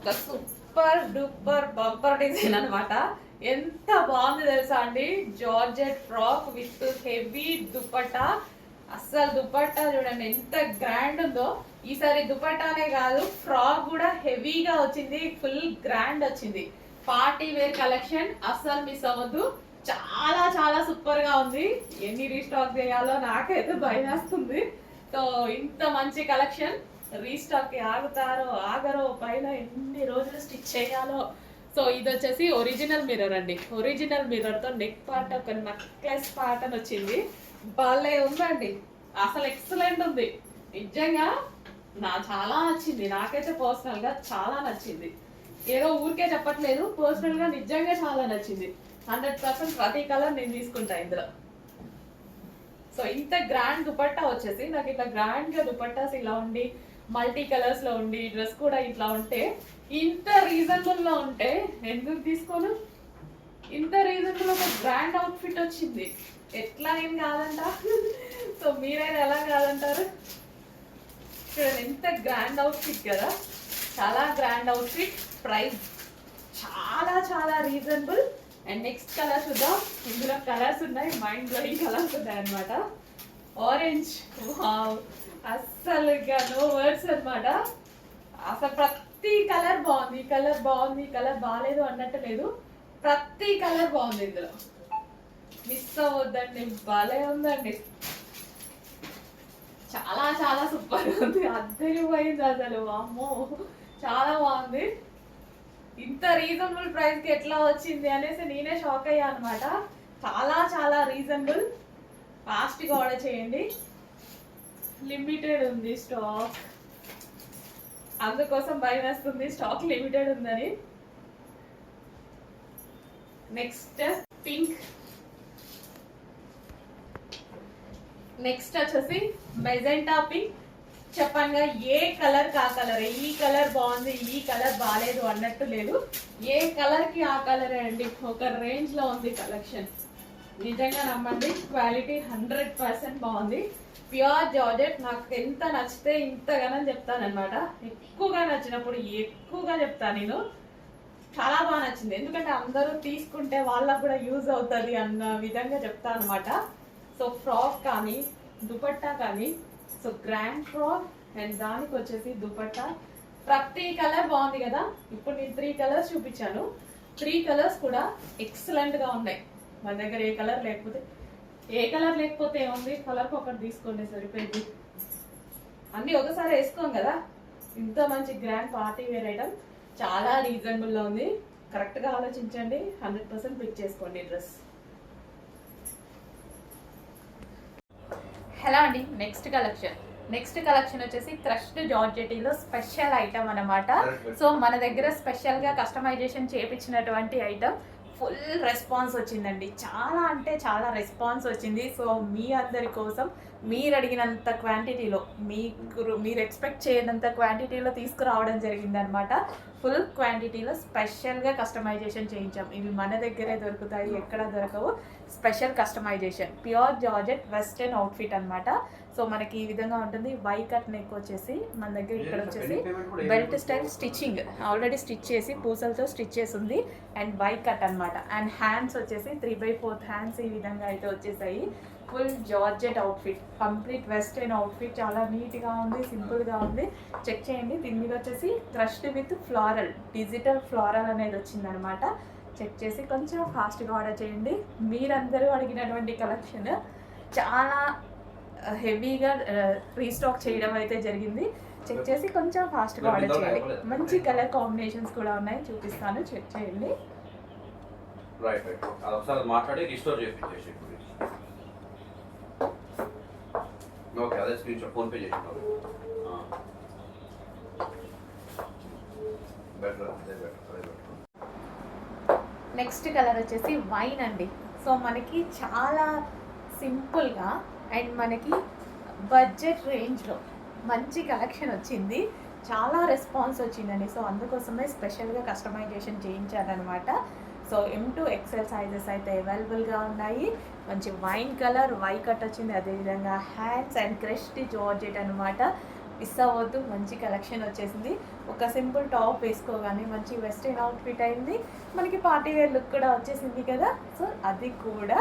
ఒక super duper bumper design అనమాట. ఎంత బాగుంది తెలుసా అండి, georgette frock with heavy dupatta. అస్సలు దుపట్టా చూడండి ఎంత గ్రాండ్ ఉందో. ఈసారి దుపట్టానే కాదు, ఫ్రాక్ కూడా హెవీగా వచ్చింది, ఫుల్ గ్రాండ్ వచ్చింది. పార్టీ వేర్ కలెక్షన్ అస్సలు మిస్ అవ్వద్దు. చాలా చాలా సూపర్ గా ఉంది. ఎన్ని రీస్టాక్ చేయాలో నాకైతే భయం వేస్తుంది. సో ఇంత మంచి కలెక్షన్ రీస్టాక్ కి ఆగుతారో ఆగరో, పైన ఎన్ని రోజులు స్టిచ్ చేయాలో. సో ఇది వచ్చేసి ఒరిజినల్ మిర్రర్ అండి. ఒరిజినల్ మిర్రర్ తో నెక్ పార్ట్ ఒక నెక్లెస్ ప్యాటర్న్ వచ్చింది. భలే ఉందండి, అసలు ఎక్సలెంట్ ఉంది నిజంగా. చాలా నచ్చింది నాకైతే, పర్సనల్ గా చాలా నచ్చింది. ఏదో ఊరికే చెప్పట్లేదు, పర్సనల్ గా నిజంగా చాలా నచ్చింది. 100% ప్రతి కలర్ నేను తీసుకుంటా ఇందులో. సో ఇంత గ్రాండ్ దుపట్టా వచ్చేసి నాకు ఇట్లా గ్రాండ్ గా దుపట్టాస్ ఇలా ఉండి మల్టీ కలర్స్ లో ఉండి డ్రెస్ కూడా ఇట్లా ఉంటే, ఇంత రీజనబుల్ లో ఉంటే ఎందుకు తీసుకోను. ఇంత రీజనబుల్ ఒక గ్రాండ్ అవుట్ ఫిట్ వచ్చింది, ఎట్లా నేను కాదంట. సో మీరైనా ఎలా కాదంటారు. చూడండి ఎంత గ్రాండ్ అవుట్ ఫిట్ కదా, చాలా గ్రాండ్ అవుట్ ఫిట్. ప్రైస్ చాలా చాలా రీజనబుల్. అండ్ నెక్స్ట్ కలర్ చూద్దాం. ఇందులో కలర్స్ ఉన్నాయి, మైండ్ బ్లోయింగ్ కలర్స్ ఉన్నాయి అనమాట. ఆరెంజ్, వావ్, అస్సలు ఇక నో వర్డ్స్ అనమాట. అసలు ప్రతి కలర్ బాగుంది, ఈ కలర్ బాగుంది, ఈ కలర్ బాగాలేదు అన్నట్టు లేదు, ప్రతి కలర్ బాగుంది ఇందులో. మిస్ అవ్వద్దండి, భలే ఉందండి. చాలా చాలా సూపర్ ఉంది, అద్దరిపోయింది అసలు. అమ్మో చాలా బాగుంది. ఇంత రీజనబుల్ ప్రైస్ కి ఎట్లా వచ్చింది అనేసి నేనే షాక్ అయ్యా అనమాట. చాలా చాలా రీజనబుల్. ఫాస్ట్ గా ఆర్డర్ చేయండి, లిమిటెడ్ ఉంది స్టాక్, అందుకోసం భయం వేస్తుంది స్టాక్ లిమిటెడ్ ఉందని. నెక్స్ట్ పింక్, నెక్స్ట్ వచ్చేసి మెజెంటా పింక్. చెప్పంగా ఏ కలర్ కా కలర్, ఈ కలర్ బాగుంది ఈ కలర్ బాగాలేదు అన్నట్టు లేదు, ఏ కలర్ కి ఆ కలరే అండి. ఒక రేంజ్ లో ఉంది కలెక్షన్, నిజంగా నమ్మండి. క్వాలిటీ 100% బాగుంది. Pure georgette. నాకు ఎంత నచ్చితే ఇంతగానో చెప్తానమాట. ఎక్కువగా నచ్చినప్పుడు ఎక్కువగా చెప్తాను నేను. చాలా బాగా నచ్చింది, ఎందుకంటే అందరూ తీసుకుంటే వాళ్ళకు కూడా యూజ్ అవుతుంది అన్న విధంగా చెప్తాను అనమాట. సో ఫ్రాక్ కానీ దుపట్టా కానీ, సో గ్రాండ్ ఫ్రాక్ అండ్ దానికి వచ్చేసి దుపట్టా, ప్రతి కలర్ బాగుంది కదా. ఇప్పుడు నేను 3 కలర్స్ చూపించాను, 3 కలర్స్ కూడా ఎక్సలెంట్ గా ఉన్నాయి. మన దగ్గర ఏ కలర్ లేకపోతే ఏముంది, కలర్కి ఒకటి తీసుకోండి సరిపోయింది. అన్ని ఒకసారి వేసుకోం కదా. ఇంత మంచి గ్రాండ్ పార్టీ వేర్ ఐటమ్ చాలా రీజనబుల్ లో ఉంది. కరెక్ట్ గా ఆలోచించండి, 100% పిక్ చేసుకోండి డ్రెస్. హలో అండి, నెక్స్ట్ కలెక్షన్ వచ్చేసి క్రష్డ్ జార్జెటీలో స్పెషల్ ఐటమ్ అనమాట. సో మన దగ్గర స్పెషల్ గా కస్టమైజేషన్ చేయించినటువంటి ఐటమ్. ఫుల్ రెస్పాన్స్ వచ్చిందండి, చాలా అంటే చాలా రెస్పాన్స్ వచ్చింది. సో మీ అందరి కోసం మీరు అడిగినంత క్వాంటిటీలో, మీరు ఎక్స్పెక్ట్ చేయనంత క్వాంటిటీలో తీసుకురావడం జరిగింది అనమాట. ఫుల్ క్వాంటిటీలో స్పెషల్గా కస్టమైజేషన్ చేయించాం. ఇవి మన దగ్గరే దొరుకుతాయి, ఎక్కడ దొరకవు. Special customization, pure georgette western outfit అనమాట. సో మనకి ఈ విధంగా ఉంటుంది. వై కట్ నెక్ వచ్చేసి మన దగ్గర ఇక్కడ వచ్చేసి belt style stitching already stitch చేసి పూసలతో స్టిచ్ చేసి ఉంది. అండ్ వై కట్ అనమాట. అండ్ హ్యాండ్స్ వచ్చేసి 3/4 హ్యాండ్స్ ఈ విధంగా అయితే వచ్చేసాయి. Full georgette outfit, complete western outfit. చాలా నీట్గా ఉంది, సింపుల్గా ఉంది. చెక్ చేయండి. దీని మీద వచ్చేసి crushed with floral, digital floral అనేది వచ్చిందనమాట. చెక్ చేసి కొంచెం ఫాస్ట్గా ఆర్డర్ చేయండి. మీరందరూ అడిగినటువంటి కలెక్షన్ చాలా హెవీగా రీస్టాక్ చేయడం అయితే జరిగింది. చెక్ చేసి కొంచెం ఫాస్ట్గా ఆర్డర్ చేయండి. మంచి కలర్ కాంబినేషన్స్ కూడా ఉన్నాయి, చూపిస్తాను, చెక్ చేయండి. నెక్స్ట్ కలర్ వచ్చేసి వైన్ అండి. సో మనకి చాలా సింపుల్గా అండ్ మనకి బడ్జెట్ రేంజ్లో మంచి కలెక్షన్ వచ్చింది. చాలా రెస్పాన్స్ వచ్చిందండి. సో అందుకోసమే స్పెషల్గా కస్టమైజేషన్ చేయించారనమాట. So M to XL sizes అయితే అవైలబుల్గా ఉన్నాయి. మంచి వైన్ కలర్, వై కట్ వచ్చింది. అదేవిధంగా హ్యాండ్స్ అండ్ క్రష్డ్ జార్జెట్ అనమాట. మిస్ అవ్వద్దు. మంచి కలెక్షన్ వచ్చేసింది. ఒక సింపుల్ టాప్ వేసుకోగానే మంచి వెస్ట్రన్ అవుట్ఫిట్ అయింది. మనకి పార్టీ వేర్ లుక్ కూడా వచ్చేసింది కదా. సో అది కూడా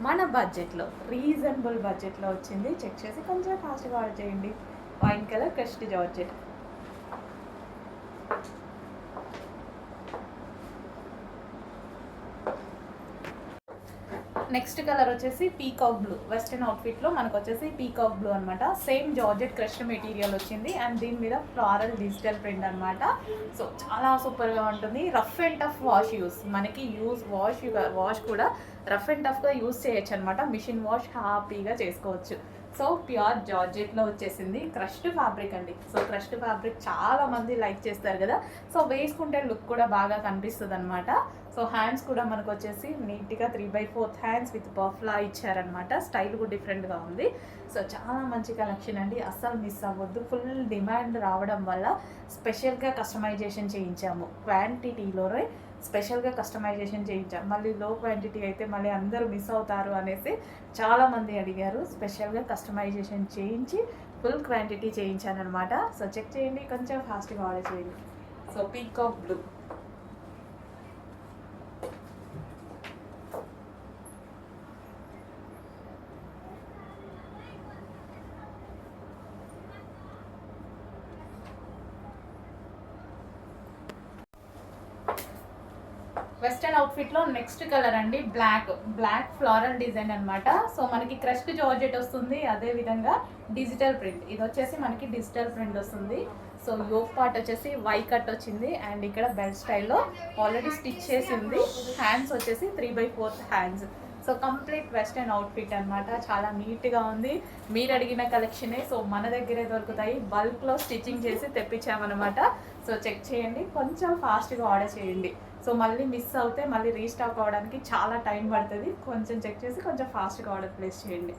మన బడ్జెట్లో, రీజనబుల్ బడ్జెట్లో వచ్చింది. చెక్ చేసి కొంచెం ఫాస్ట్గా ఆర్డర్ చేయండి. Wine colour crushed georgette. Next colour వచ్చేసి పీకాక్ బ్లూ. వెస్టర్న్ అవుట్ఫిట్లో మనకు వచ్చేసి పీకాక్ బ్లూ అనమాట. సేమ్ జార్జెట్ క్రష్డ్ మెటీరియల్ వచ్చింది అండ్ దీని మీద ఫ్లారల్ డిజిటల్ ప్రింట్ అనమాట. సో చాలా సూపర్గా ఉంటుంది. రఫ్ అండ్ టఫ్ వాష్ మనకి వాష్ కూడా రఫ్ అండ్ టఫ్గా యూస్ చేయొచ్చు అనమాట. మిషన్ వాష్ హ్యాపీగా చేసుకోవచ్చు. సో ప్యూర్ జార్జెట్లో వచ్చేసింది. క్రష్డ్ ఫ్యాబ్రిక్ అండి. సో క్రష్డ్ ఫ్యాబ్రిక్ చాలా మంది లైక్ చేస్తారు కదా. సో వేసుకుంటే లుక్ కూడా బాగా కనిపిస్తుంది అనమాట. సో హ్యాండ్స్ కూడా మనకు వచ్చేసి నీట్గా 3/4 హ్యాండ్స్ విత్ పఫ్లా ఇచ్చారనమాట. స్టైల్ కూడా డిఫరెంట్గా ఉంది. సో చాలా మంచి కలెక్షన్ అండి. అస్సలు మిస్ అవ్వద్దు. ఫుల్ డిమాండ్ రావడం వల్ల స్పెషల్గా కస్టమైజేషన్ చేయించాము. క్వాంటిటీలోనే స్పెషల్గా కస్టమైజేషన్ చేయించాము. మళ్ళీ లో క్వాంటిటీ అయితే మళ్ళీ అందరూ మిస్ అవుతారు అనేసి చాలామంది అడిగారు. స్పెషల్గా కస్టమైజేషన్ చేయించి ఫుల్ క్వాంటిటీ చేయించాను అనమాట. సో చెక్ చేయండి, కొంచెం ఫాస్ట్గా ఆర్డర్ చేయండి. So peacock blue. వెస్టర్న్ అవుట్ఫిట్లో నెక్స్ట్ కలర్ అండి బ్లాక్ ఫ్లోరల్ డిజైన్ అనమాట. సో మనకి క్రష్డ్ జార్జెట్ వస్తుంది. అదే విధంగా డిజిటల్ ప్రింట్. ఇది వచ్చేసి మనకి డిజిటల్ ప్రింట్ వస్తుంది. సో యోక్ పార్ట్ వచ్చేసి వై కట్ వచ్చింది అండ్ ఇక్కడ బెల్ట్ స్టైల్లో ఆల్రెడీ స్టిచ్ చేసి ఉంది. హ్యాండ్స్ వచ్చేసి 3/4 hands. So complete western outfit అనమాట. చాలా నీట్గా ఉంది. మీరు అడిగిన కలెక్షనే. సో మన దగ్గరే దొరుకుతాయి. బల్క్లో స్టిచ్చింగ్ చేసి తెప్పించామన్నమాట. సో చెక్ చేయండి, కొంచెం ఫాస్ట్గా ఆర్డర్ చేయండి. సో మళ్ళీ మిస్ అవుతే మళ్ళీ రీస్టాక్ అవ్వడానికి చాలా టైం పడుతుంది. కొంచెం చెక్ చేసి కొంచెం ఫాస్ట్గా ఆర్డర్ ప్లేస్ చేయండి.